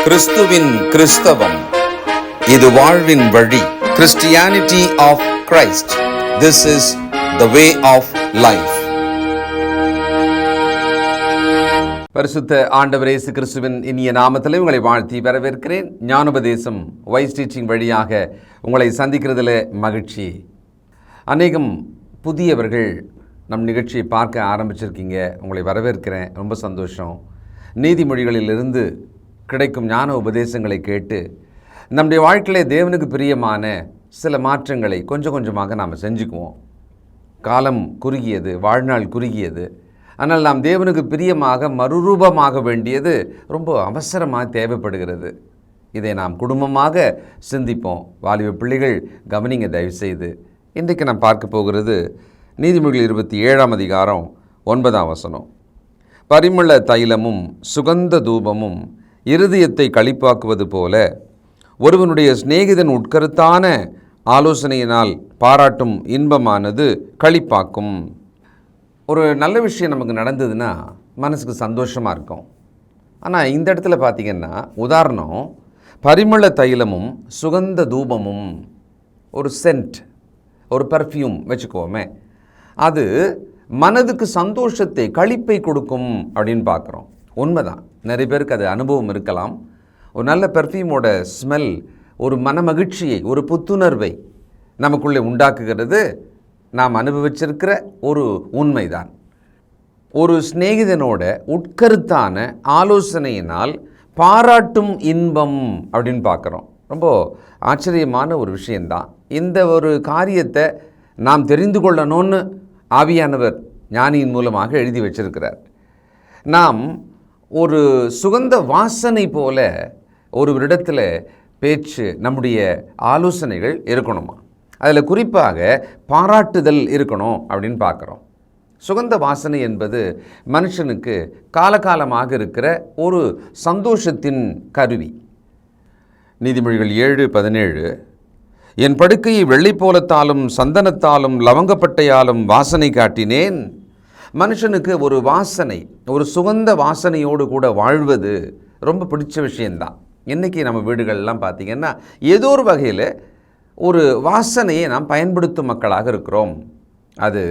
கிறிஸ்துவின் கிறிஸ்தவம், இது வாழ்வின் வழி. Christianity of Christ. This is the way of life. பரிசுத்த ஆண்டவர் இயேசு கிறிஸ்துவின் இனிய நாமத்திலே உங்களை வாழ்த்தி வரவேற்கிறேன். ஞானோபதேசம் வாய்ஸ் டீச்சிங் வழியாக உங்களை சந்திக்கிறதுல மகிழ்ச்சி. அநேகம் புதியவர்கள் நம் நிகழ்ச்சியை பார்க்க ஆரம்பிச்சிருக்கீங்க. உங்களை வரவேற்கிறேன், ரொம்ப சந்தோஷம். நீதிமொழிகளிலிருந்து கிடைக்கும் ஞான உபதேசங்களை கேட்டு நம்முடைய வாழ்க்கையிலே தேவனுக்கு பிரியமான சில மாற்றங்களை கொஞ்சம் கொஞ்சமாக நாம் செஞ்சுக்குவோம். காலம் குறுகியது, வாழ்நாள் குறுகியது. ஆனால் நாம் தேவனுக்கு பிரியமாக மறுரூபமாக வேண்டியது ரொம்ப அவசரமாக தேவைப்படுகிறது. இதை நாம் குடும்பமாக சிந்திப்போம். வாலிப பிள்ளைகள் கவனிங்க தயவுசெய்து. இன்றைக்கு நாம் பார்க்க போகிறது நீதிமொழிகள் 27ஆம் அதிகாரம் 9ஆம் வசனம். பரிமள தைலமும் சுகந்த தூபமும் இருதயத்தை களிப்பாக்குவது போல ஒருவனுடைய சிநேகிதன் உட்கருத்தான ஆலோசனையினால் பாராட்டும் இன்பமானது களிப்பாக்கும். ஒரு நல்ல விஷயம் நமக்கு நடந்ததுன்னா மனசுக்கு சந்தோஷமாக இருக்கும். ஆனால் இந்த இடத்துல பார்த்திங்கன்னா உதாரணம், பரிமள தைலமும் சுகந்த தூபமும், ஒரு சென்ட், ஒரு பர்ஃப்யூம் வச்சுக்கோமே, அது மனதுக்கு சந்தோஷத்தை களிப்பை கொடுக்கும் அப்படின்னு பார்க்குறோம். உண்மைதான், நிறைய பேருக்கு அது அனுபவம் இருக்கலாம். ஒரு நல்ல பெர்ஃப்யூமோட ஸ்மெல் ஒரு மன மகிழ்ச்சியை, ஒரு புத்துணர்வை நமக்குள்ளே உண்டாக்குகிறது. நாம் அனுபவிச்சிருக்கிற ஒரு உண்மைதான். ஒரு சிநேகிதனோட உட்கருத்தான ஆலோசனையினால் பாராட்டும் இன்பம் அப்படின்னு பார்க்குறோம். ரொம்ப ஆச்சரியமான ஒரு விஷயந்தான். இந்த ஒரு காரியத்தை நாம் தெரிந்து கொள்ளணும்னு ஆவியானவர் ஞானியின் மூலமாக எழுதி வச்சிருக்கிறார். நாம் ஒரு சுகந்த வாசனை போல ஒருவரிடத்தில் பேச்சு, நம்முடைய ஆலோசனைகள் இருக்கணுமா, அதில் குறிப்பாக பாராட்டுதல் இருக்கணும் அப்படின்னு பார்க்குறோம். சுகந்த வாசனை என்பது மனுஷனுக்கு காலகாலமாக இருக்கிற ஒரு சந்தோஷத்தின் கருவி. நீதிமொழிகள் 7:17, என் படுக்கையை வெள்ளைப்போலத்தாலும் சந்தனத்தாலும் லவங்கப்பட்டையாலும் வாசனை காட்டினேன். மனுஷனுக்கு ஒரு வாசனை, ஒரு சுகந்த வாசனையோடு கூட வாழ்வது ரொம்ப பிடிச்ச விஷயந்தான். இன்றைக்கி நம்ம வீடுகள்லாம் பார்த்திங்கன்னா ஏதோ ஒரு வகையில் ஒரு வாசனையை நாம் பயன்படுத்தும் மக்களாக இருக்கிறோம். அது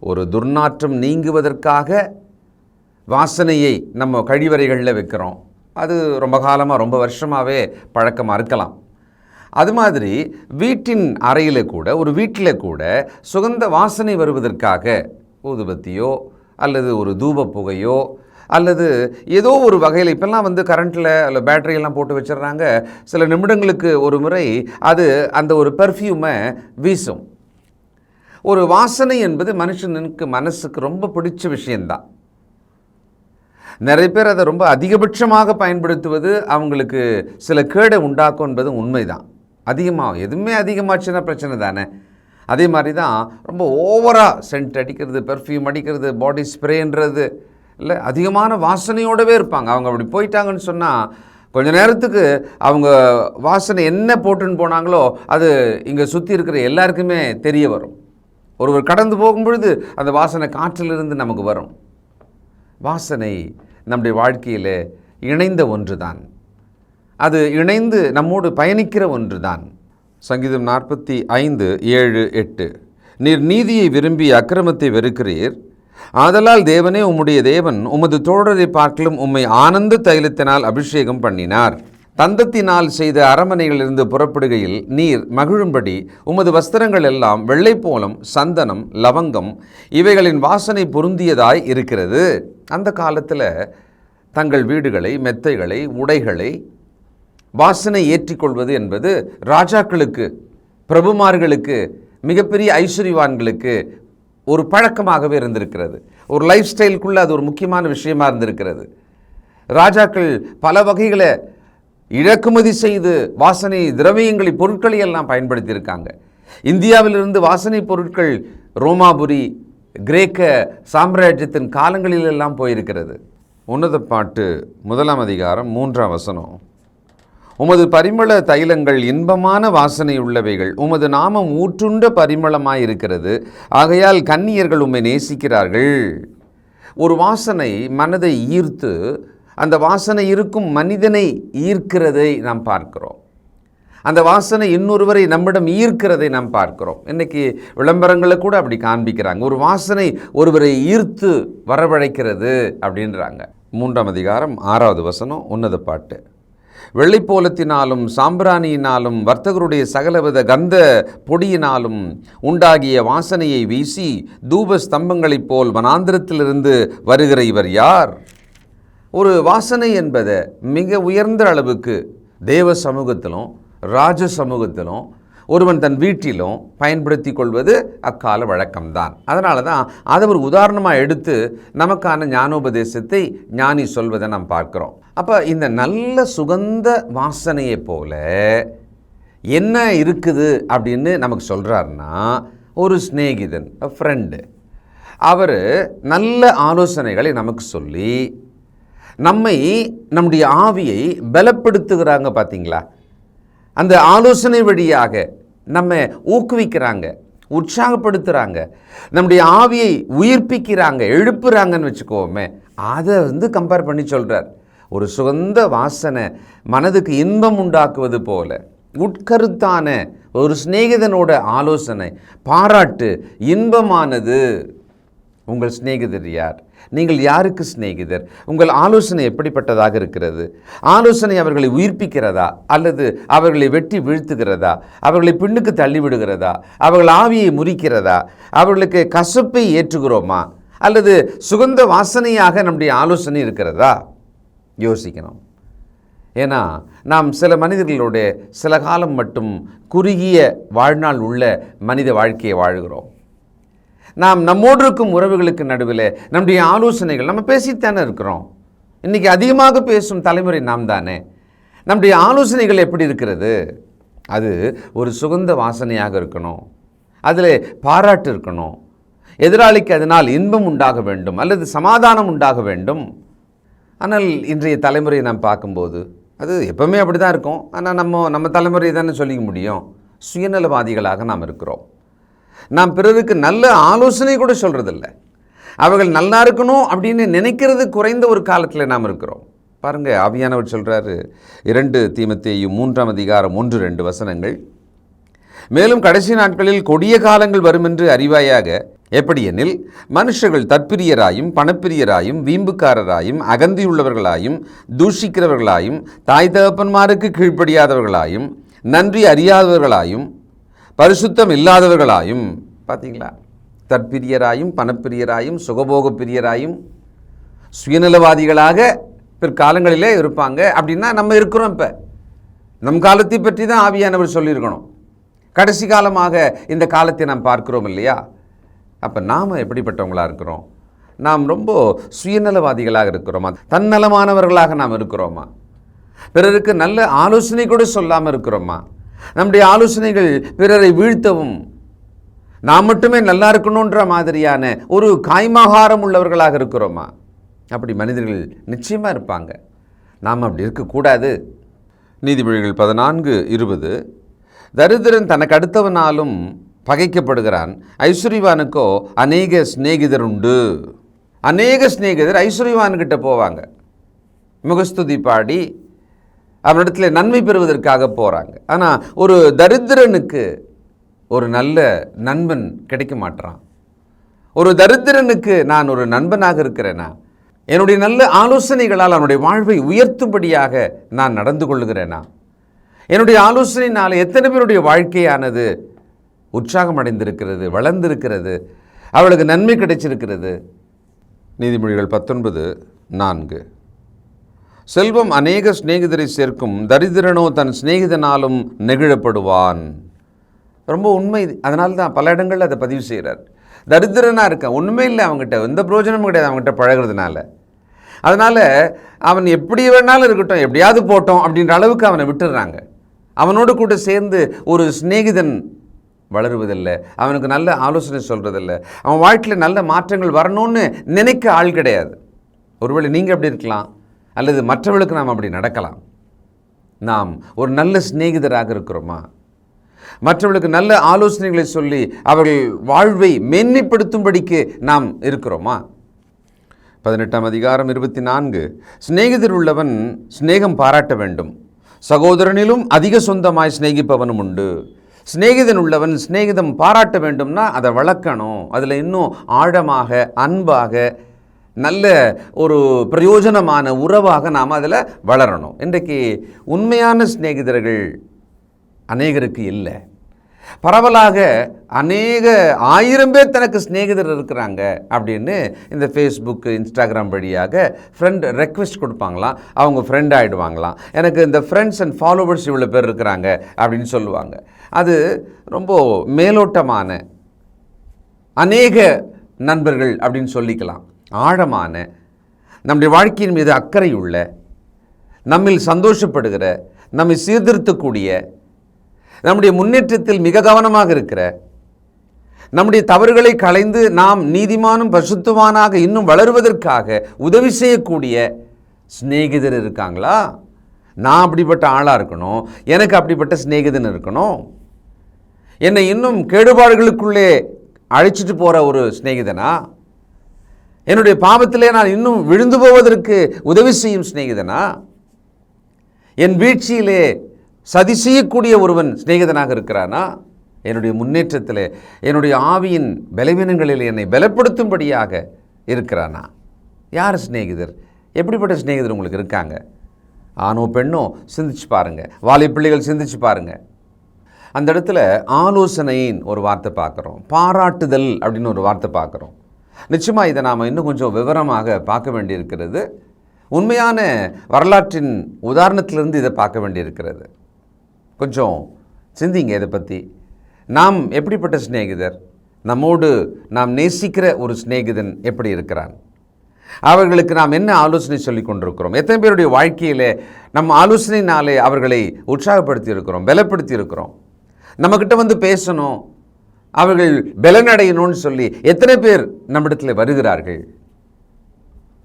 ஒரு துர்நாற்றம் நீங்குவதற்காக வாசனையை நம்ம கழிவறைகளில் வைக்கிறோம். அது ரொம்ப காலமாக, ரொம்ப வருஷமாகவே பழக்கமாக இருக்கலாம். அது மாதிரி வீட்டின் அறையில் கூட, ஒரு வீட்டில் கூட சுகந்த வாசனை வருவதற்காக ஊதுபத்தியோ அல்லது ஒரு தூப புகையோ அல்லது ஏதோ ஒரு வகையில், இப்போல்லாம் கரண்ட்டில் அல்ல பேட்டரியெல்லாம் போட்டு வச்சிடுறாங்க. சில நிமிடங்களுக்கு ஒரு முறை அது அந்த ஒரு பெர்ஃப்யூமை வீசும். ஒரு வாசனை என்பது மனுஷனுக்கு மனசுக்கு ரொம்ப பிடிச்ச விஷயந்தான். நிறைய பேர் அதை ரொம்ப அதிகபட்சமாக பயன்படுத்துவது அவங்களுக்கு சில கேடை உண்டாக்கும் என்பது உண்மைதான். அதிகமாக எதுவுமே அதிகமாச்சுன்னா பிரச்சனை தானே. அதே மாதிரி தான் ரொம்ப ஓவராக சென்ட் அடிக்கிறது, பெர்ஃப்யூம் அடிக்கிறது, பாடி ஸ்ப்ரேன்றது, இல்லை அதிகமான வாசனையோடவே இருப்பாங்க. அவங்க அப்படி போயிட்டாங்கன்னு சொன்னால் கொஞ்ச நேரத்துக்கு அவங்க வாசனை என்ன போட்டுன்னு போனாங்களோ அது இங்கே சுற்றி இருக்கிற எல்லாருக்குமே தெரிய வரும். ஒருவர் கடந்து போகும்பொழுது அந்த வாசனை காற்றிலிருந்து நமக்கு வரும். வாசனை நம்முடைய வாழ்க்கையில் இணைந்த ஒன்று தான். அது இணைந்து நம்மோடு பயணிக்கிற ஒன்று தான். சங்கீதம் 45:7-8, நீர் நீதியை விரும்பி அக்கிரமத்தை வெறுக்கிறீர். ஆதலால் தேவனே உம்முடைய தேவன் உமது தோழரை பார்க்கலும் உம்மை ஆனந்த தைலத்தினால் அபிஷேகம் பண்ணினார். தந்தத்தினால் செய்த அரமனைகளிலிருந்து புறப்படுகையில் நீர் மகிழும்படி உமது வஸ்திரங்கள் எல்லாம் வெள்ளை போலம், சந்தனம், லவங்கம் இவைகளின் வாசனை பொருந்தியதாய் இருக்கிறது. அந்த காலத்தில் தங்கள் வீடுகளை, மெத்தைகளை, உடைகளை வாசனை ஏற்றிக்கொள்வது என்பது ராஜாக்களுக்கு, பிரபுமார்களுக்கு, மிகப்பெரிய ஐஸ்வர்யவான்களுக்கு ஒரு பழக்கமாகவே இருந்திருக்கிறது. ஒரு லைஃப் ஸ்டைலுக்குள்ளே அது ஒரு முக்கியமான விஷயமாக இருந்திருக்கிறது. ராஜாக்கள் பல வகைகளை இறக்குமதி செய்து வாசனை திரவியங்களை, பொருட்களை எல்லாம் பயன்படுத்தியிருக்காங்க. இந்தியாவிலிருந்து வாசனை பொருட்கள் ரோமாபுரி, கிரேக்க சாம்ராஜ்யத்தின் காலங்களிலெல்லாம் போயிருக்கிறது. உன்னத பாட்டு 1ஆம் அதிகாரம் 3ஆம் வசனம், உமது பரிமள தைலங்கள் இன்பமான வாசனை உள்ளவைகள், உமது நாமம் ஊற்றுண்ட பரிமளமாயிருக்கிறது, ஆகையால் கன்னியர்கள் உம்மை நேசிக்கிறார்கள். ஒரு வாசனை மனதை ஈர்த்து அந்த வாசனை இருக்கும் மனிதனை ஈர்க்கிறதை நாம் பார்க்கிறோம். அந்த வாசனை இன்னொருவரை நம்மிடம் ஈர்க்கிறதை நாம் பார்க்கிறோம். இன்றைக்கி விளம்பரங்களை கூட அப்படி காண்பிக்கிறாங்க. ஒரு வாசனை ஒருவரை ஈர்த்து வரவழைக்கிறது அப்படின்றாங்க. 3ஆம் அதிகாரம் 6வது வசனம், உன்னத பாட்டு. வெள்ளைப்போலத்தினாலும் சாம்பிராணியினாலும் வர்த்தகருடைய சகலவித கந்த பொடியினாலும் உண்டாகிய வாசனையை வீசி தூப ஸ்தம்பங்களைப் போல் வனாந்திரத்திலிருந்து வருகிற இவர் யார்? ஒரு வாசனை என்பதை மிக உயர்ந்த அளவுக்கு தேவ சமூகத்திலும் ராஜ சமூகத்திலும் ஒருவன் தன் வீட்டிலும் பயன்படுத்தி கொள்வது அக்கால வழக்கம்தான். அதனால தான் அதை ஒரு உதாரணமாக எடுத்து நமக்கான ஞானோபதேசத்தை ஞானி சொல்வதை நாம் பார்க்குறோம். அப்போ இந்த நல்ல சுகந்த வாசனையை போல என்ன இருக்குது அப்படின்னு நமக்கு சொல்கிறாருன்னா, ஒரு சிநேகிதன், ஃப்ரெண்டு, அவர் நல்ல ஆலோசனைகளை நமக்கு சொல்லி நம்முடைய ஆவியை பலப்படுத்துகிறாங்க. பார்த்தீங்களா? அந்த ஆலோசனை வழியாக நம்ம ஊக்குவிக்கிறாங்க, உற்சாகப்படுத்துகிறாங்க, நம்முடைய ஆவியை உயிர்ப்பிக்கிறாங்க, எழுப்புறாங்கன்னு வச்சுக்கோமே. அதை கம்பேர் பண்ணி சொல்கிறார். ஒரு சுகந்த வாசனை மனதுக்கு இன்பம் உண்டாக்குவது போல உட்கருத்தான ஒரு சிநேகிதனோட ஆலோசனை, பாராட்டு இன்பமானது. உங்கள் சிநேகிதர் யார்? நீங்கள் யாருக்கு சிநேகிதர்? உங்கள் ஆலோசனை எப்படிப்பட்டதாக இருக்கிறது? ஆலோசனை அவர்களை உயிர்ப்பிக்கிறதா, அல்லது அவர்களை வெட்டி வீழ்த்துகிறதா, அவர்களை பின்னுக்கு தள்ளிவிடுகிறதா, அவர்கள் ஆவியை முறிக்கிறதா, அவர்களுக்கு கசப்பை ஏற்றுகிறோமா, அல்லது சுகந்த வாசனையாக நம்முடைய ஆலோசனை இருக்கிறதா? யோசிக்கணும். ஏன்னா நாம் சில மனிதர்களோட சில காலம் மட்டும் குறுகிய வாழ்நாள் உள்ள மனித வாழ்க்கையை வாழ்கிறோம். நாம் நம்மோடு இருக்கும் உறவுகளுக்கு நடுவில் நம்முடைய ஆலோசனைகள் நம்ம பேசித்தானே இருக்கிறோம். இன்றைக்கி அதிகமாக பேசும் தலைமுறை நாம் தானே. நம்முடைய ஆலோசனைகள் எப்படி இருக்கிறது? அது ஒரு சுகந்த வாசனையாக இருக்கணும், அதில் பாராட்டு இருக்கணும், எதிராளிக்கு அதனால் இன்பம் உண்டாக வேண்டும் அல்லது சமாதானம் உண்டாக வேண்டும். ஆனால் இன்றைய தலைமுறையை நாம் பார்க்கும்போது அது எப்பவுமே அப்படி தான் இருக்கும். ஆனால் நம்ம தலைமுறை தானே சொல்லிக்க முடியும். சுயநலவாதிகளாக நாம் இருக்கிறோம். நாம் பிறருக்கு நல்ல ஆலோசனை கூட சொல்கிறதில்ல. அவர்கள் நல்லா இருக்கணும் அப்படின்னு நினைக்கிறது குறைந்த ஒரு காலத்தில் நாம் இருக்கிறோம். பாருங்கள், ஆவியானவர் சொல்கிறாரு 2 தீமோத்தேயு 3ஆம் அதிகாரம் 1-2 வசனங்கள். மேலும் கடைசி நாட்களில் கொடிய காலங்கள் வரும் என்று அறிவாயாக. எப்படியெனில் மனுஷர்கள் தற்பிரியராயும் பணப்பிரியராயும் வீம்புக்காரராயும் அகந்தியுள்ளவர்களாயும் தூஷிக்கிறவர்களாயும் தாய் தகப்பன்மாருக்கு கீழ்ப்படியாதவர்களாயும் நன்றி அறியாதவர்களாயும் பரிசுத்தம் இல்லாதவர்களாயும். பார்த்தீங்களா? தற்பிரியராயும் பணப்பிரியராயும் சுகபோக பிரியராயும் சுயநலவாதிகளாக பிற்காலங்களிலே இருப்பாங்க. அப்படின்னா நம்ம இருக்கிறோம். இப்போ நம் காலத்தை பற்றி தான் ஆவியானவர் சொல்லியிருக்கணும். கடைசி காலமாக இந்த காலத்தை நாம் பார்க்கிறோம் இல்லையா? அப்போ நாம் எப்படிப்பட்டவங்களாக இருக்கிறோம்? நாம் ரொம்ப சுயநலவாதிகளாக இருக்கிறோமா? தன்னலமானவர்களாக நாம் இருக்கிறோமா? பிறருக்கு நல்ல ஆலோசனை கூட சொல்லாமல் இருக்கிறோமா? நம்முடைய ஆலோசனைகள் பிறரை வீழ்த்தவும் நாம் மட்டுமே நல்லா இருக்கணுன்ற மாதிரியான ஒரு காய்மாகாரம் உள்ளவர்களாக இருக்கிறோமா? அப்படி மனிதர்கள் நிச்சயமாக இருப்பாங்க. நாம் அப்படி இருக்கக்கூடாது. நீதிமொழிகள் 14:20. தரித்திரன் தனக்கு அடுத்தவனாலும் பகைக்கப்படுகிறான், ஐஸ்வர்யவானுக்கோ அநேக சிநேகிதர் உண்டு. அநேக சிநேகிதர் ஐஸ்வர்யவான்கிட்ட போவாங்க, முகஸ்துதி பாடி அவனிடத்தில் நன்மை பெறுவதற்காக போகிறாங்க. ஆனால் ஒரு தரித்திரனுக்கு ஒரு நல்ல நண்பன் கிடைக்க மாட்டான். ஒரு தரித்திரனுக்கு நான் ஒரு நண்பனாக இருக்கிறேனா? என்னுடைய நல்ல ஆலோசனைகளால் அவனுடைய வாழ்வை உயர்த்தும்படியாக நான் நடந்து கொள்ளுகிறேனா? என்னுடைய ஆலோசனையினால் எத்தனை பேருடைய வாழ்க்கையானது உற்சாகம் அடைந்திருக்கிறது, வளர்ந்திருக்கிறது, அவளுக்கு நன்மை கிடைச்சிருக்கிறது? நீதிமொழிகள் 19:4. செல்வம் அநேக சிநேகிதரை சேர்க்கும், தரித்திரனோ தன் சிநேகிதனாலும் நெகிழப்படுவான். ரொம்ப உண்மை. அதனால தான் பல இடங்களில் அதை பதிவு செய்கிறார். தரித்திரனாக இருக்கான், ஒன்றுமே இல்லை, அவங்ககிட்ட எந்த பிரயோஜனமும் கிடையாது அவங்ககிட்ட பழகிறதுனால. அதனால் அவன் எப்படி வேணாலும் இருக்கட்டும், எப்படியாவது போட்டோம் அப்படின்ற அளவுக்கு அவனை விட்டுடுறாங்க. அவனோடு கூட சேர்ந்து ஒரு சிநேகிதன் வளருவதில்லை, அவனுக்கு நல்ல ஆலோசனை சொல்கிறதில்லை, அவன் வாழ்க்கையில் நல்ல மாற்றங்கள் வரணும்னு நினைக்க ஆள் கிடையாது. ஒருவேளை நீங்கள் அப்படி இருக்கலாம், அல்லது மற்றவர்களுக்கு நாம் அப்படி நடக்கலாம். நாம் ஒரு நல்ல சிநேகிதராக இருக்கிறோமா? மற்றவர்களுக்கு நல்ல ஆலோசனைகளை சொல்லி அவர்கள் வாழ்வை மேன்மைப்படுத்தும்படிக்கு நாம் இருக்கிறோமா? 18ஆம் அதிகாரம் 24. சிநேகிதர் உள்ளவன் சிநேகம் பாராட்ட வேண்டும், சகோதரனிலும் அதிக சொந்தமாய் சிநேகிப்பவனும் உண்டு. சிநேகிதன் உள்ளவன் சிநேகிதம் பாராட்ட வேண்டும்னா அதை வளர்க்கணும், அதில் இன்னும் ஆழமாக அன்பாக நல்ல ஒரு பிரயோஜனமான உறவாக நாம் அதில் வளரணும். இன்றைக்கு உண்மையான சிநேகிதர்கள் அநேகருக்கு இல்லை. பரவலாக அநேக 1000 பேர் தனக்கு சிநேகிதர் இருக்கிறாங்க அப்படின்னு இந்த ஃபேஸ்புக்கு இன்ஸ்டாகிராம் வழியாக ஃப்ரெண்ட் ரெக்வெஸ்ட் கொடுப்பாங்களாம், அவங்க ஃப்ரெண்ட் ஆகிடுவாங்களாம். எனக்கு இந்த ஃப்ரெண்ட்ஸ் அண்ட் ஃபாலோவர்ஸ் இவ்வளோ பேர் இருக்கிறாங்க அப்படின்னு சொல்லுவாங்க. அது ரொம்ப மேலோட்டமான அநேக நண்பர்கள் அப்படின்னு சொல்லிக்கலாம். ஆழமான நம்முடைய வாழ்க்கையின் மீது அக்கறை உள்ள, நம்மில் சந்தோஷப்படுகிற, நம்மை சீர்திருத்தக்கூடிய, நம்முடைய முன்னேற்றத்தில் மிக கவனமாக இருக்கிற, நம்முடைய தவறுகளை களைந்து நாம் நீதிமானும் பரிசுத்தவானாக இன்னும் வளருவதற்காக உதவி செய்யக்கூடிய சிநேகிதர் இருக்காங்களா? நான் அப்படிப்பட்ட ஆளாக இருக்கணும், எனக்கு அப்படிப்பட்ட சிநேகிதன் இருக்கணும். என்னை இன்னும் கேடுபாடுகளுக்குள்ளே அழைச்சிட்டு போகிற ஒரு சிநேகிதனா, என்னுடைய பாவத்திலே நான் இன்னும் விழுந்து போவதற்கு உதவி செய்யும் சிநேகிதனா, என் வீழ்ச்சியிலே சதி செய்யக்கூடிய ஒருவன் சிநேகிதனாக இருக்கிறானா, என்னுடைய முன்னேற்றத்தில் என்னுடைய ஆவியின் பலவீனங்களில் என்னை பலப்படுத்தும்படியாக இருக்கிறானா? யார் சிநேகிதர்? எப்படிப்பட்ட சிநேகிதர் உங்களுக்கு இருக்காங்க? ஆணோ பெண்ணோ சிந்திச்சு பாருங்கள், வாலிப்பிள்ளைகள் சிந்திச்சு பாருங்கள். அந்த இடத்துல ஆலோசனையின் ஒரு வார்த்தை பார்க்குறோம், பாராட்டுதல் அப்படின்னு ஒரு வார்த்தை பார்க்குறோம். நிச்சயமாக இதை நாம் இன்னும் கொஞ்சம் விவரமாக பார்க்க வேண்டியிருக்கிறது. உண்மையான வரலாற்றின் உதாரணத்திலிருந்து இதை பார்க்க வேண்டியிருக்கிறது. கொஞ்சம் சிந்திங்க இதை பற்றி. நாம் எப்படிப்பட்ட சிநேகிதர்? நம்மோடு நாம் நேசிக்கிற ஒரு சிநேகிதன் எப்படி இருக்கிறான்? அவர்களுக்கு நாம் என்ன ஆலோசனை சொல்லி கொண்டிருக்கிறோம்? எத்தனை பேருடைய வாழ்க்கையில் நம்ம ஆலோசனையினாலே அவர்களை உற்சாகப்படுத்தி இருக்கிறோம், பலப்படுத்தி இருக்கிறோம்? நம்மக்கிட்ட வந்து பேசணும், அவர்கள் பலனடையணும்னு சொல்லி எத்தனை பேர் நம்மிடத்தில் வருகிறார்கள்?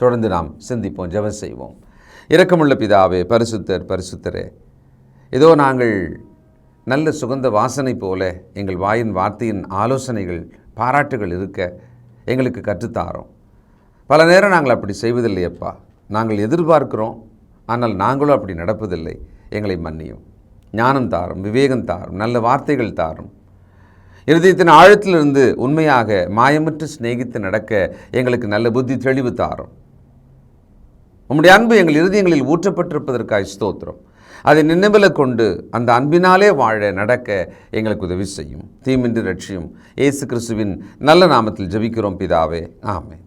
தொடர்ந்து நாம் சிந்திப்போம், ஜெபம் செய்வோம். இரக்கமுள்ள பிதாவே, பரிசுத்தரே, ஏதோ நாங்கள் நல்ல சுகந்த வாசனை போல எங்கள் வாயின் வார்த்தையின் ஆலோசனைகள் பாராட்டுகள் இருக்க எங்களுக்கு கற்றுத்தாரோம். பல நேரம் நாங்கள் அப்படி செய்வதில்லையப்பா. நாங்கள் எதிர்பார்க்கிறோம், ஆனால் நாங்களும் அப்படி நடப்பதில்லை. எங்களை மன்னியும், ஞானம் தாரும், விவேகம் தாரும், நல்ல வார்த்தைகள் தாரும். இருதயத்தின் ஆழத்திலிருந்து உண்மையாக மாயமற்று சிநேகித்து நடக்க எங்களுக்கு நல்ல புத்தி தெளிவு தாரும். உம்முடைய அன்பு எங்கள் இருதயங்களில் ஊற்றப்பட்டிருப்பதற்காக ஸ்தோத்திரம். அதை நினைவில் கொண்டு அந்த அன்பினாலே வாழ நடக்க எங்களுக்கு உதவி செய்யும். தீமின்றி ரட்சியும். இயேசு கிறிஸ்துவின் நல்ல நாமத்தில் ஜெபிக்கிறோம் பிதாவே, ஆமென்.